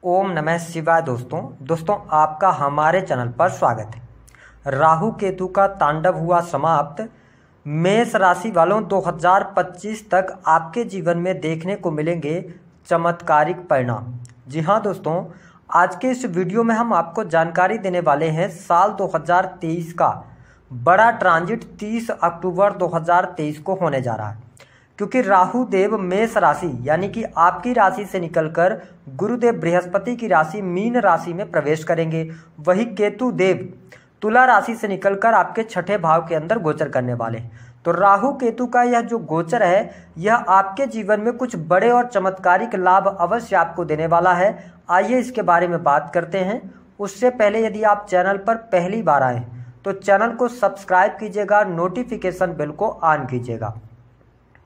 ओम नमः शिवाय। दोस्तों आपका हमारे चैनल पर स्वागत है। राहु केतु का तांडव हुआ समाप्त। मेष राशि वालों 2025 तक आपके जीवन में देखने को मिलेंगे चमत्कारिक परिणाम। जी हाँ दोस्तों, आज के इस वीडियो में हम आपको जानकारी देने वाले हैं साल 2023 का बड़ा ट्रांजिट 30 अक्टूबर 2023 को होने जा रहा है। क्योंकि राहु देव मेष राशि यानी कि आपकी राशि से निकलकर गुरुदेव बृहस्पति की राशि मीन राशि में प्रवेश करेंगे। वही केतु देव तुला राशि से निकलकर आपके छठे भाव के अंदर गोचर करने वाले हैं। तो राहु केतु का यह जो गोचर है यह आपके जीवन में कुछ बड़े और चमत्कारिक लाभ अवश्य आपको देने वाला है। आइए इसके बारे में बात करते हैं। उससे पहले यदि आप चैनल पर पहली बार आए तो चैनल को सब्सक्राइब कीजिएगा, नोटिफिकेशन बेल को ऑन कीजिएगा।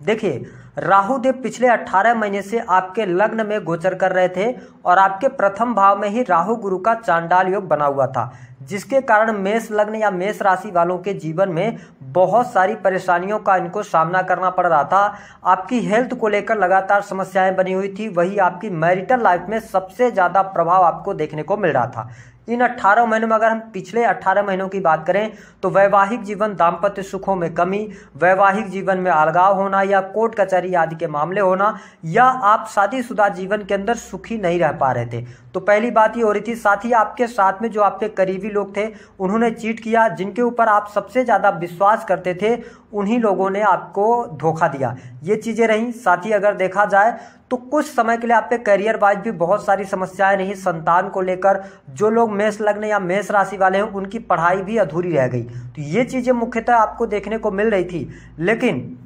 देखिए, राहु देव पिछले 18 महीने से आपके लग्न में गोचर कर रहे थे और आपके प्रथम भाव में ही राहु गुरु का चांडाल योग बना हुआ था, जिसके कारण मेष लग्न या मेष राशि वालों के जीवन में बहुत सारी परेशानियों का इनको सामना करना पड़ रहा था। आपकी हेल्थ को लेकर लगातार समस्याएं बनी हुई थी। वही आपकी मैरिटल लाइफ में सबसे ज़्यादा प्रभाव आपको देखने को मिल रहा था। इन 18 महीनों में अगर हम पिछले 18 महीनों की बात करें तो वैवाहिक जीवन, दाम्पत्य सुखों में कमी, वैवाहिक जीवन में अलगाव होना या कोर्ट कचहरी आदि के मामले होना, या आप शादीशुदा जीवन के अंदर सुखी नहीं रह पा रहे थे। तो पहली बात ये हो रही थी। साथ ही आपके साथ में जो आपके करीबी लोग थे उन्होंने चीट किया। जिनके ऊपर आप सबसे ज़्यादा विश्वास करते थे उन्हीं लोगों ने आपको धोखा दिया। ये चीज़ें रहीं। साथ ही अगर देखा जाए तो कुछ समय के लिए आपके करियर वाइज भी बहुत सारी समस्याएं रही। संतान को लेकर जो लोग मेष लग्न या मेष राशि वाले हैं उनकी पढ़ाई भी अधूरी रह गई। तो ये चीज़ें मुख्यतः आपको देखने को मिल रही थी। लेकिन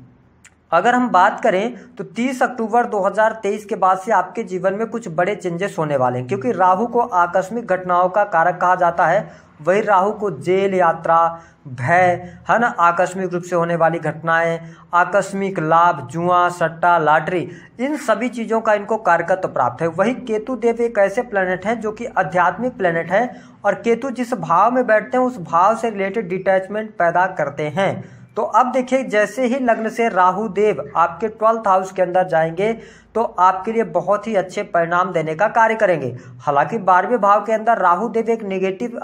अगर हम बात करें तो 30 अक्टूबर 2023 के बाद से आपके जीवन में कुछ बड़े चेंजेस होने वाले हैं। क्योंकि राहु को आकस्मिक घटनाओं का कारक कहा जाता है। वही राहु को जेल, यात्रा, भय, है ना, आकस्मिक रूप से होने वाली घटनाएं, आकस्मिक लाभ, जुआ, सट्टा, लॉटरी, इन सभी चीज़ों का इनको कारकत्व प्राप्त है। वही केतु देव एक ऐसे प्लेनेट हैं जो कि आध्यात्मिक प्लेनेट है और केतु जिस भाव में बैठते हैं उस भाव से रिलेटेड डिटैचमेंट पैदा करते हैं। तो अब देखिए, जैसे ही लग्न से राहु देव आपके 12th हाउस के अंदर जाएंगे तो आपके लिए बहुत ही अच्छे परिणाम देने का कार्य करेंगे। हालांकि 12वें भाव के अंदर राहु देव एक नेगेटिव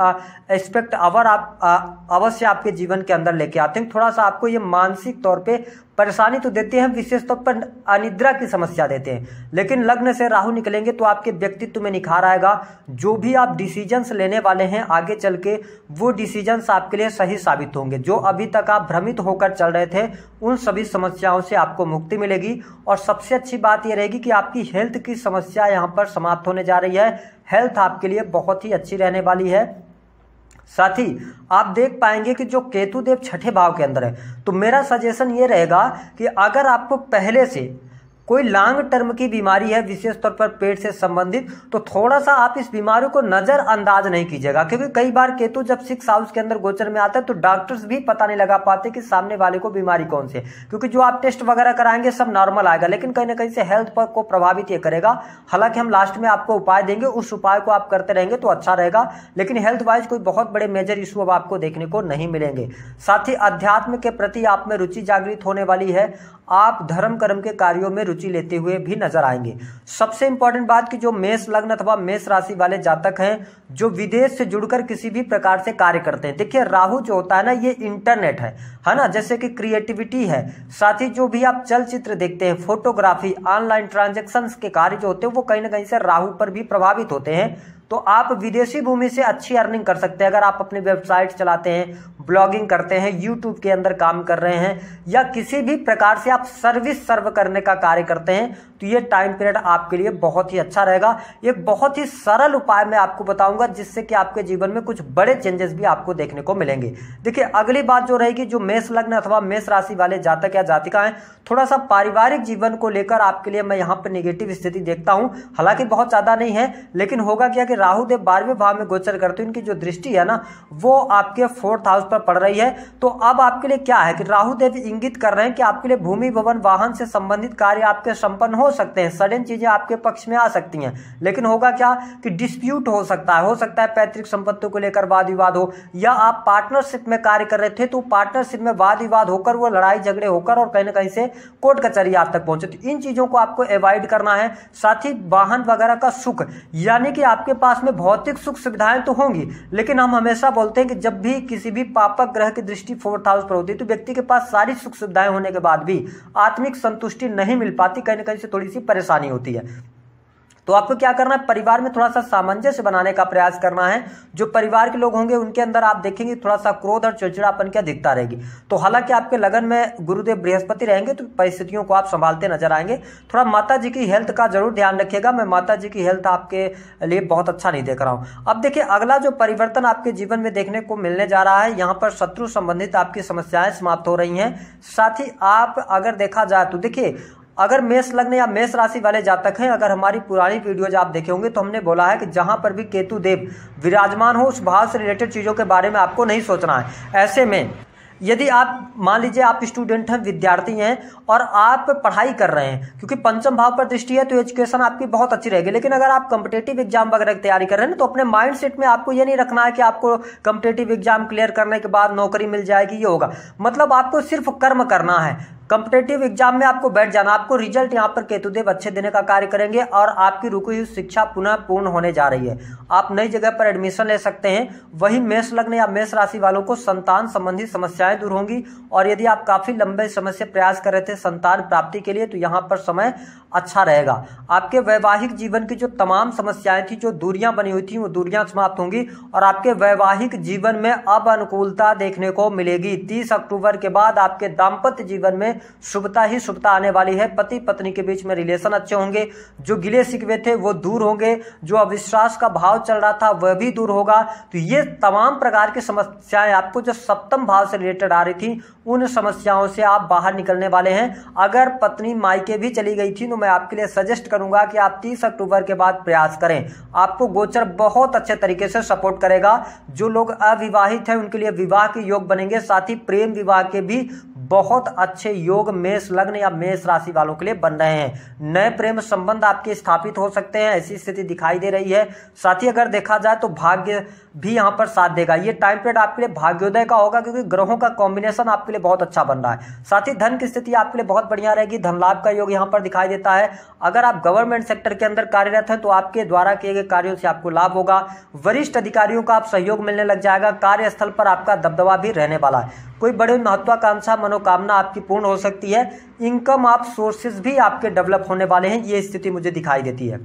एस्पेक्ट अवश्य आपके जीवन के अंदर लेके आते हैं। थोड़ा सा आपको ये मानसिक तौर पे परेशानी तो देते हैं, विशेष तौर पर अनिद्रा की समस्या देते हैं। लेकिन लग्न से राहु निकलेंगे तो आपके व्यक्तित्व में निखार आएगा। जो भी आप डिसीजंस लेने वाले हैं आगे चल के वो डिसीजंस आपके लिए सही साबित होंगे। जो अभी तक आप भ्रमित होकर चल रहे थे उन सभी समस्याओं से आपको मुक्ति मिलेगी। और सबसे अच्छी बात यह रहेगी कि आपकी हेल्थ की समस्या यहाँ पर समाप्त होने जा रही है। हेल्थ आपके लिए बहुत ही अच्छी रहने वाली है। साथ ही आप देख पाएंगे कि जो केतु देव छठे भाव के अंदर है, तो मेरा सजेशन ये रहेगा कि अगर आपको पहले से कोई लॉन्ग टर्म की बीमारी है, विशेष तौर पर पेट से संबंधित, तो थोड़ा सा आप इस बीमारी को नज़रअंदाज नहीं कीजिएगा। क्योंकि कई बार केतु जब 6 हाउस के अंदर गोचर में आता है तो डॉक्टर्स भी पता नहीं लगा पाते कि सामने वाले को बीमारी कौन सी है। क्योंकि जो आप टेस्ट वगैरह कराएंगे सब नॉर्मल आएगा, लेकिन कहीं ना कहीं से हेल्थ पर को प्रभावित ये करेगा। हालांकि हम लास्ट में आपको उपाय देंगे, उस उपाय को आप करते रहेंगे तो अच्छा रहेगा। लेकिन हेल्थ वाइज कोई बहुत बड़े मेजर इशू अब आपको देखने को नहीं मिलेंगे। साथ ही अध्यात्म के प्रति आप में रुचि जागृत होने वाली है। आप धर्म कर्म के कार्यों में रुचि लेते हुए भी नजर आएंगे। सबसे इंपॉर्टेंट बात कि जो मेष लग्न अथवा मेष राशि वाले जातक हैं जो विदेश से जुड़कर किसी भी प्रकार से कार्य करते हैं, देखिए राहु जो होता है ना ये इंटरनेट है ना, जैसे कि क्रिएटिविटी है। साथ ही जो भी आप चलचित्र देखते हैं, फोटोग्राफी, ऑनलाइन ट्रांजैक्शंस के कार्य जो होते हैं वो कहीं ना कहीं से राहु पर भी प्रभावित होते हैं। तो आप विदेशी भूमि से अच्छी अर्निंग कर सकते हैं। अगर आप अपनी वेबसाइट चलाते हैं, ब्लॉगिंग करते हैं, यूट्यूब के अंदर काम कर रहे हैं या किसी भी प्रकार से आप सर्विस सर्व करने का कार्य करते हैं तो ये टाइम पीरियड आपके लिए बहुत ही अच्छा रहेगा। एक बहुत ही सरल उपाय मैं आपको बताऊंगा जिससे कि आपके जीवन में कुछ बड़े चेंजेस भी आपको देखने को मिलेंगे। देखिए, अगली बात जो रहेगी, जो मेष लग्न अथवा मेष राशि वाले जातक या जातिका हैं, थोड़ा सा पारिवारिक जीवन को लेकर आपके लिए मैं यहाँ पर नेगेटिव स्थिति देखता हूँ। हालांकि बहुत ज्यादा नहीं है, लेकिन होगा क्या कि राहु देव 12वें भाव में गोचर करते हैं, उनकी जो दृष्टि है ना वो आपके 4th हाउस पर पड़ रही है। तो अब आपके लिए क्या है कि राहु देव इंगित कर रहे हैं कि आपके लिए भूमि भवन वाहन से संबंधित कार्य आपके संपन्न हो सकते हैं, सडन चीजें आपके पक्ष में आ सकती हैं। लेकिन होगा क्या कि डिस्प्यूट हो सकता है पैतृक संपत्तियों को लेकर वाद विवाद हो, या आप पार्टनरशिप में कार्य कर रहे थे तो पार्टनरशिप में वाद विवाद होकर, वो लड़ाई झगड़े होकर और कहीं ना कहीं से कोर्ट कचहरी आप तक पहुंचे। तो इन चीजों को आपको अवॉइड करना है। साथ ही वाहन वगैरह का सुख, यानी कि आपके पास में भौतिक सुख सुविधाएं तो होंगी, लेकिन हम हमेशा बोलते हैं कि जब भी किसी भी पापक ग्रह की दृष्टि 4th हाउस पर होती है तो व्यक्ति के पास सारी सुख सुविधाएं होने के बाद भी आत्मिक संतुष्टि नहीं मिल पाती, कहीं ना कहीं से थोड़ी सी परेशानी होती है। तो आपको क्या करना है, परिवार में थोड़ा सा सामंजस्य बनाने का प्रयास करना है। जो परिवार के लोग होंगे उनके अंदर आप देखेंगे थोड़ा सा क्रोध और चिड़चिड़ापन क्या दिखता रहेगी। तो हालांकि आपके लगन में गुरुदेव बृहस्पति रहेंगे तो परिस्थितियों को आप संभालते नजर आएंगे। थोड़ा माता जी की हेल्थ का जरूर ध्यान रखिएगा। मैं माता जी की हेल्थ आपके लिए बहुत अच्छा नहीं देख रहा हूं। अब देखिए अगला जो परिवर्तन आपके जीवन में देखने को मिलने जा रहा है, यहाँ पर शत्रु संबंधित आपकी समस्याएं समाप्त हो रही हैं। साथ ही आप अगर देखा जाए तो देखिए, अगर मेष लग्न या मेष राशि वाले जातक हैं, अगर हमारी पुरानी वीडियोज आप देखे होंगे तो हमने बोला है कि जहां पर भी केतु देव विराजमान हो उस भाव से रिलेटेड चीजों के बारे में आपको नहीं सोचना है। ऐसे में यदि आप मान लीजिए आप स्टूडेंट हैं, विद्यार्थी हैं और आप पढ़ाई कर रहे हैं, क्योंकि पंचम भाव पर दृष्टि है तो एजुकेशन आपकी बहुत अच्छी रहेगी। लेकिन अगर आप कॉम्पिटेटिव एग्जाम वगैरह की तैयारी कर रहे हैं तो अपने माइंड सेट में आपको ये नहीं रखना है कि आपको कॉम्पिटेटिव एग्जाम क्लियर करने के बाद नौकरी मिल जाएगी, ये होगा। मतलब आपको सिर्फ कर्म करना है। कॉम्पिटेटिव एग्जाम में आपको बैठ जाना, आपको रिजल्ट यहाँ पर केतुदेव अच्छे देने का कार्य करेंगे और आपकी रुकी हुई शिक्षा पुनः पूर्ण होने जा रही है। आप नई जगह पर एडमिशन ले सकते हैं। वही मेष लग्न या मेष राशि वालों को संतान संबंधी समस्याएं दूर होंगी, और यदि आप काफी लंबे समय से प्रयास कर रहे थे संतान प्राप्ति के लिए तो यहाँ पर समय अच्छा रहेगा। आपके वैवाहिक जीवन की जो तमाम समस्याएं थी, जो दूरियां बनी हुई थी, वो दूरियां समाप्त होंगी और आपके वैवाहिक जीवन में अब अनुकूलता देखने को मिलेगी। 30 अक्टूबर के बाद आपके दाम्पत्य जीवन में शुभता ही शुभता आने वाली है। पति पत्नी के बीच में रिलेशन अच्छे होंगे। जो गिले शिकवे थे वो दूर होंगे। जो अविश्वास का भाव चल रहा था वह भी दूर होगा। तो ये तमाम प्रकार की समस्याएं आपको जो सप्तम भाव से रिलेटेड आ रही थी, उन समस्याओं से आप बाहर निकलने वाले हैं। अगर पत्नी मायके भी चली गई थी तो मैं आपके लिए सजेस्ट करूंगा कि आप 30 अक्टूबर के बाद प्रयास करें। आपको गोचर बहुत अच्छे तरीके से सपोर्ट करेगा। जो लोग अविवाहित हैं उनके लिए विवाह के योग बनेंगे। साथ ही प्रेम विवाह के भी बहुत अच्छे योग मेष लग्न या मेष राशि वालों के लिए बन रहे हैं। नए प्रेम संबंध आपके स्थापित हो सकते हैं, ऐसी स्थिति दिखाई दे रही है। साथ ही अगर देखा जाए तो भाग्य भी यहाँ पर साथ देगा। ये टाइम पीरियड आपके लिए भाग्योदय का होगा, क्योंकि ग्रहों का कॉम्बिनेशन आपके लिए बहुत अच्छा बन रहा है। साथ ही धन की स्थिति आपके लिए बहुत बढ़िया रहेगी। धन लाभ का योग यहाँ पर दिखाई देता है। अगर आप गवर्नमेंट सेक्टर के अंदर कार्यरत हैं तो आपके द्वारा किए गए कार्यों से आपको लाभ होगा। वरिष्ठ अधिकारियों का आप सहयोग मिलने लग जाएगा। कार्यस्थल पर आपका दबदबा भी रहने वाला है। कोई बड़ी महत्वाकांक्षा मनोकामना आपकी पूर्ण हो सकती है। इनकम आप सोर्सेज भी आपके डेवलप होने वाले हैं, ये स्थिति मुझे दिखाई देती है।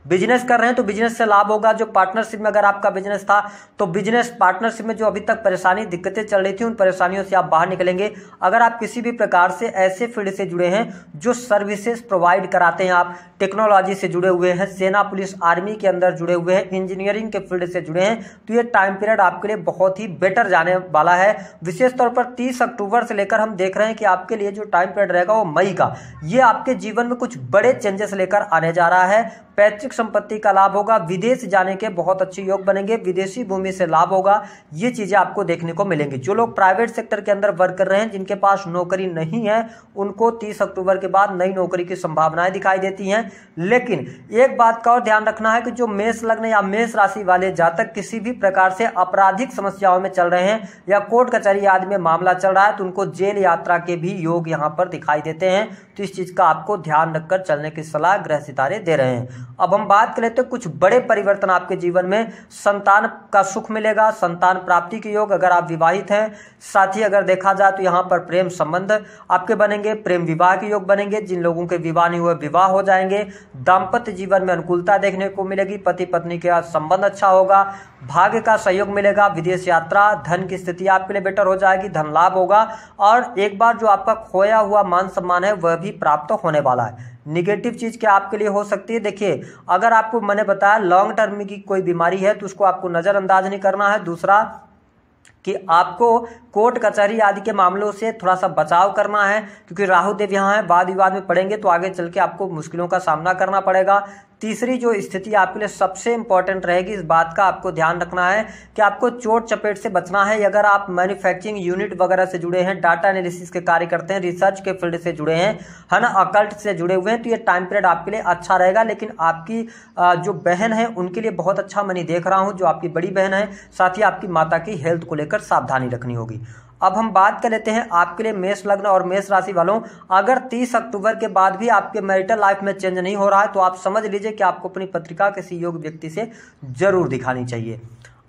बिजनेस कर रहे हैं तो बिजनेस से लाभ होगा। जो पार्टनरशिप में अगर आपका बिजनेस था तो बिजनेस पार्टनरशिप में जो अभी तक परेशानी दिक्कतें चल रही थी उन परेशानियों से आप बाहर निकलेंगे। अगर आप किसी भी प्रकार से ऐसे फील्ड से जुड़े हैं जो सर्विसेज प्रोवाइड कराते हैं, आप टेक्नोलॉजी से जुड़े हुए हैं, सेना पुलिस आर्मी के अंदर जुड़े हुए हैं, इंजीनियरिंग के फील्ड से जुड़े हैं, तो ये टाइम पीरियड आपके लिए बहुत ही बेटर जाने वाला है। विशेष तौर पर 30 अक्टूबर से लेकर हम देख रहे हैं कि आपके लिए जो टाइम पीरियड रहेगा वो मई का, ये आपके जीवन में कुछ बड़े चेंजेस लेकर आने जा रहा है। पैतृक संपत्ति का लाभ होगा। विदेश जाने के बहुत अच्छे योग बनेंगे। विदेशी भूमि से लाभ होगा। ये चीजें आपको देखने को मिलेंगी। जो लोग प्राइवेट सेक्टर के अंदर वर्क कर रहे हैं, जिनके पास नौकरी नहीं है, उनको 30 अक्टूबर के बाद नई नौकरी की संभावनाएं दिखाई देती हैं। लेकिन एक बात का और ध्यान रखना है कि जो मेष लग्न या मेष राशि वाले जातक किसी भी प्रकार से आपराधिक समस्याओं में चल रहे हैं या कोर्ट कचहरी आदि में मामला चल रहा है तो उनको जेल यात्रा के भी योग यहाँ पर दिखाई देते हैं। तो इस चीज का आपको ध्यान रखकर चलने की सलाह ग्रह सितारे दे रहे हैं। अब हम बात कर लेते हैं कुछ बड़े परिवर्तन आपके जीवन में। संतान का सुख मिलेगा। संतान प्राप्ति के योग अगर आप विवाहित हैं। साथ ही अगर देखा जाए तो यहाँ पर प्रेम संबंध आपके बनेंगे। प्रेम विवाह के योग बनेंगे। जिन लोगों के विवाह नहीं हुए विवाह हो जाएंगे। दाम्पत्य जीवन में अनुकूलता देखने को मिलेगी। पति पत्नी के संबंध अच्छा होगा। भाग्य का सहयोग मिलेगा। विदेश यात्रा, धन की स्थिति आपके लिए बेटर हो जाएगी। धन लाभ होगा और एक बार जो आपका खोया हुआ मान सम्मान है वह भी प्राप्त होने वाला है। निगेटिव चीज क्या आपके लिए हो सकती है, देखिए अगर आपको मैंने बताया लॉन्ग टर्म की कोई बीमारी है तो उसको आपको नजरअंदाज नहीं करना है। दूसरा कि आपको कोर्ट कचहरी आदि के मामलों से थोड़ा सा बचाव करना है, क्योंकि राहु देव यहाँ है। वाद विवाद में पड़ेंगे तो आगे चल के आपको मुश्किलों का सामना करना पड़ेगा। तीसरी जो स्थिति आपके लिए सबसे इंपॉर्टेंट रहेगी, इस बात का आपको ध्यान रखना है कि आपको चोट चपेट से बचना है। अगर आप मैन्युफैक्चरिंग यूनिट वगैरह से जुड़े हैं, डाटा एनालिसिस के कार्य करते हैं, रिसर्च के फील्ड से जुड़े हैं, है ना, अकल्ट से जुड़े हुए हैं, तो ये टाइम पीरियड आपके लिए अच्छा रहेगा। लेकिन आपकी जो बहन है उनके लिए बहुत अच्छा मैं नहीं देख रहा हूं, जो आपकी बड़ी बहन है, साथ ही आपकी माता की हेल्थ को लेकर सावधानी रखनी होगी। अब हम बात कर लेते हैं आपके लिए मेष लग्न और मेष राशि वालों, अगर 30 अक्टूबर के बाद भी आपके मैरिटल लाइफ में चेंज नहीं हो रहा है तो आप समझ लीजिए कि आपको अपनी पत्रिका किसी योग्य व्यक्ति से जरूर दिखानी चाहिए।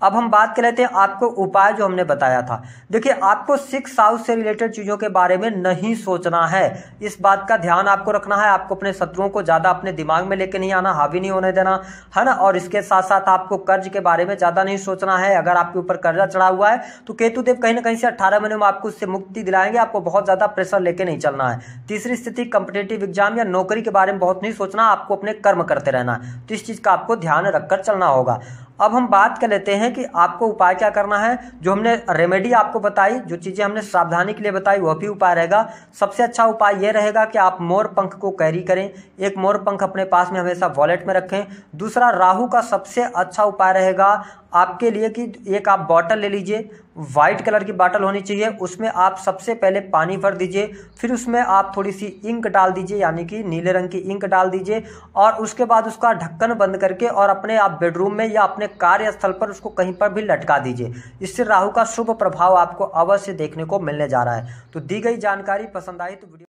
अब हम बात कर लेते हैं आपको उपाय जो हमने बताया था। देखिए, आपको 6 हाउस से रिलेटेड चीजों के बारे में नहीं सोचना है, इस बात का ध्यान आपको रखना है। आपको अपने शत्रुओं को ज्यादा अपने दिमाग में लेके नहीं आना, हावी नहीं होने देना, है ना। और इसके साथ साथ आपको कर्ज के बारे में ज्यादा नहीं सोचना है। अगर आपके ऊपर कर्जा चढ़ा हुआ है तो केतुदेव कहीं ना कहीं से 18 महीने में आपको उससे मुक्ति दिलाएंगे। आपको बहुत ज्यादा प्रेशर लेके नहीं चलना है। तीसरी स्थिति, कंपिटेटिव एग्जाम या नौकरी के बारे में बहुत नहीं सोचना, आपको अपने कर्म करते रहना है, तो इस चीज का आपको ध्यान रखकर चलना होगा। अब हम बात कर लेते हैं कि आपको उपाय क्या करना है। जो हमने रेमेडी आपको बताई, जो चीजें हमने सावधानी के लिए बताई, वह भी उपाय रहेगा। सबसे अच्छा उपाय यह रहेगा कि आप मोर पंख को कैरी करें, एक मोर पंख अपने पास में हमेशा वॉलेट में रखें। दूसरा, राहु का सबसे अच्छा उपाय रहेगा आपके लिए कि एक आप बॉटल ले लीजिए, व्हाइट कलर की बॉटल होनी चाहिए, उसमें आप सबसे पहले पानी भर दीजिए, फिर उसमें आप थोड़ी सी इंक डाल दीजिए, यानी कि नीले रंग की इंक डाल दीजिए, और उसके बाद उसका ढक्कन बंद करके और अपने आप बेडरूम में या अपने कार्यस्थल पर उसको कहीं पर भी लटका दीजिए। इससे राहु का शुभ प्रभाव आपको अवश्य देखने को मिलने जा रहा है। तो दी गई जानकारी पसंद आई तो वीडियो